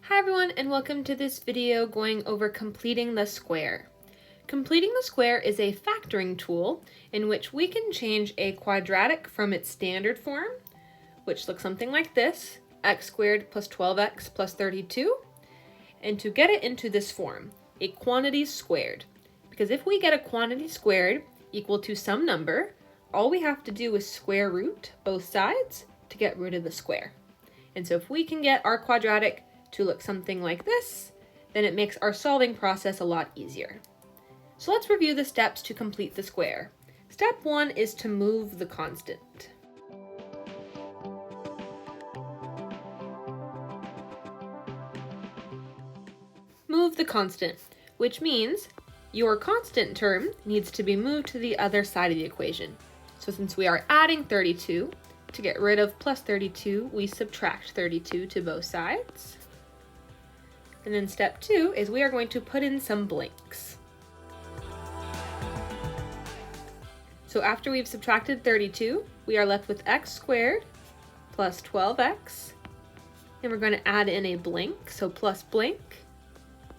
Hi everyone, and welcome to this video going over completing the square. Completing the square is a factoring tool in which we can change a quadratic from its standard form, which looks something like this, x squared plus 12x plus 32, and to get it into this form, a quantity squared. Because if we get a quantity squared equal to some number, all we have to do is square root both sides to get rid of the square. And so if we can get our quadratic to look something like this, then it makes our solving process a lot easier. So let's review the steps to complete the square. Step 1 is to move the constant. Move the constant, which means your constant term needs to be moved to the other side of the equation. So since we are adding 32, to get rid of plus 32, we subtract 32 to both sides. And then step 2 is we are going to put in some blanks. So after we've subtracted 32, we are left with x squared plus 12x. And we're going to add in a blank, so plus blank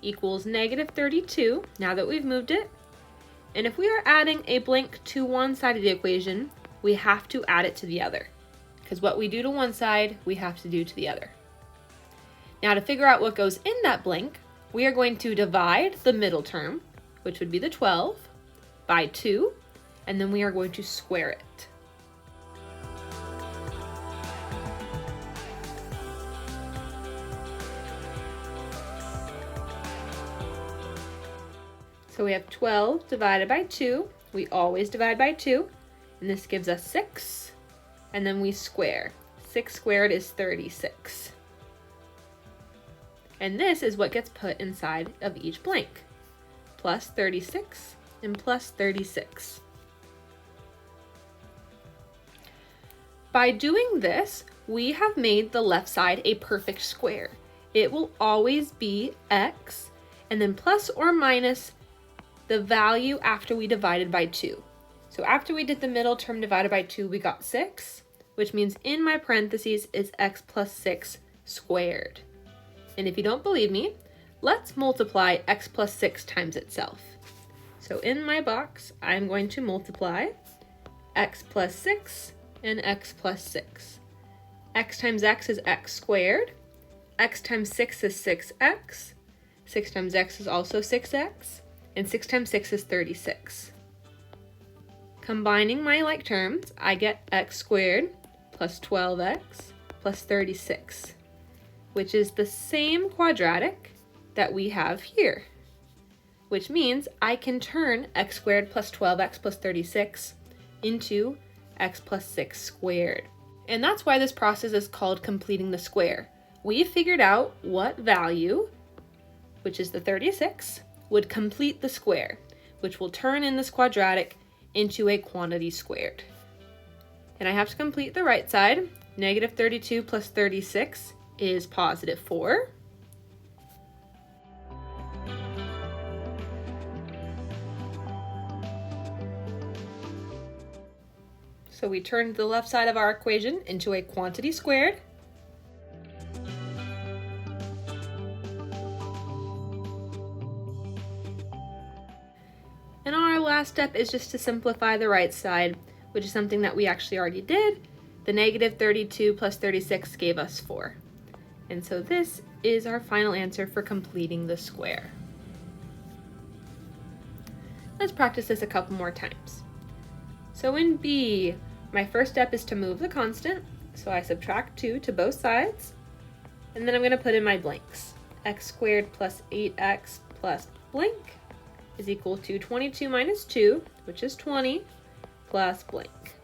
equals negative 32, now that we've moved it. And if we are adding a blank to one side of the equation, we have to add it to the other. Because what we do to one side, we have to do to the other. Now to figure out what goes in that blank, we are going to divide the middle term, which would be the 12, by 2, and then we are going to square it. So we have 12 divided by 2. We always divide by 2, and this gives us 6, and then we square. 6 squared is 36. And this is what gets put inside of each blank. Plus 36 and plus 36. By doing this, we have made the left side a perfect square. It will always be x, and then plus or minus the value after we divided by 2. So after we did the middle term divided by 2, we got 6, which means in my parentheses is x plus 6 squared. And if you don't believe me, let's multiply x plus 6 times itself. So in my box, I'm going to multiply x plus 6 and x plus 6. X times x is x squared. X times 6 is 6x. 6 times x is also 6x. And 6 times 6 is 36. Combining my like terms, I get x squared plus 12x plus 36. Which is the same quadratic that we have here, which means I can turn x squared plus 12x plus 36 into x plus 6 squared. And that's why this process is called completing the square. We figured out what value, which is the 36, would complete the square, which will turn in this quadratic into a quantity squared. And I have to complete the right side. Negative 32 plus 36 is positive 4. So we turned the left side of our equation into a quantity squared. And our last step is just to simplify the right side, which is something that we actually already did. The negative 32 plus 36 gave us 4. And so this is our final answer for completing the square. Let's practice this a couple more times. So in B, my first step is to move the constant. So I subtract 2 to both sides. And then I'm going to put in my blanks. X squared plus 8x plus blank is equal to 22 minus 2, which is 20, plus blank.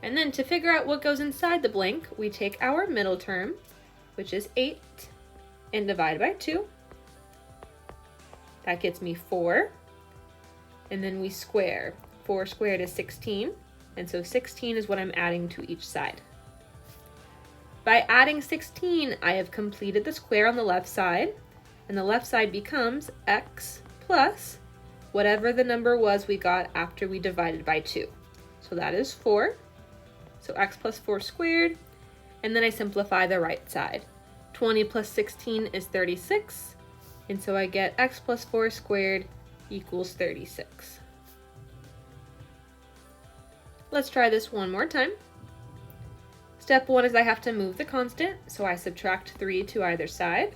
And then to figure out what goes inside the blank, we take our middle term, which is 8, and divide by 2. That gets me 4. And then we square. 4 squared is 16, and so 16 is what I'm adding to each side. By adding 16, I have completed the square on the left side, and the left side becomes x plus whatever the number was we got after we divided by 2. So that is 4. So x plus 4 squared, and then I simplify the right side. 20 plus 16 is 36, and so I get x plus 4 squared equals 36. Let's try this one more time. Step 1 is I have to move the constant, so I subtract 3 to either side.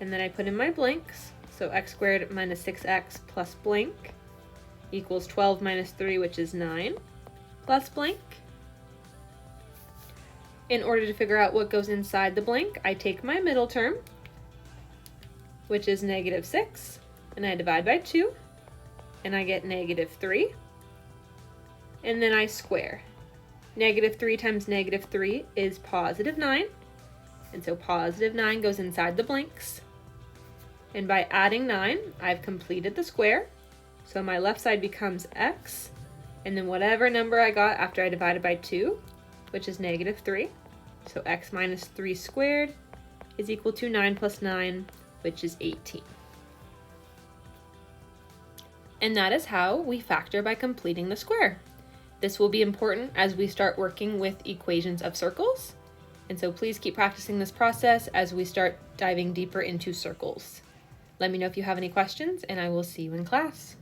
And then I put in my blanks, so x squared minus 6x plus blank equals 12 minus 3, which is 9, plus blank. In order to figure out what goes inside the blank, I take my middle term, which is negative 6, and I divide by 2, and I get negative 3. And then I square. Negative 3 times negative 3 is positive 9, and so positive 9 goes inside the blanks. And by adding 9, I've completed the square, so my left side becomes x, and then whatever number I got after I divided by 2, which is negative 3, so x minus 3 squared is equal to 9 plus 9, which is 18. And that is how we factor by completing the square. This will be important as we start working with equations of circles, and so please keep practicing this process as we start diving deeper into circles. Let me know if you have any questions, and I will see you in class.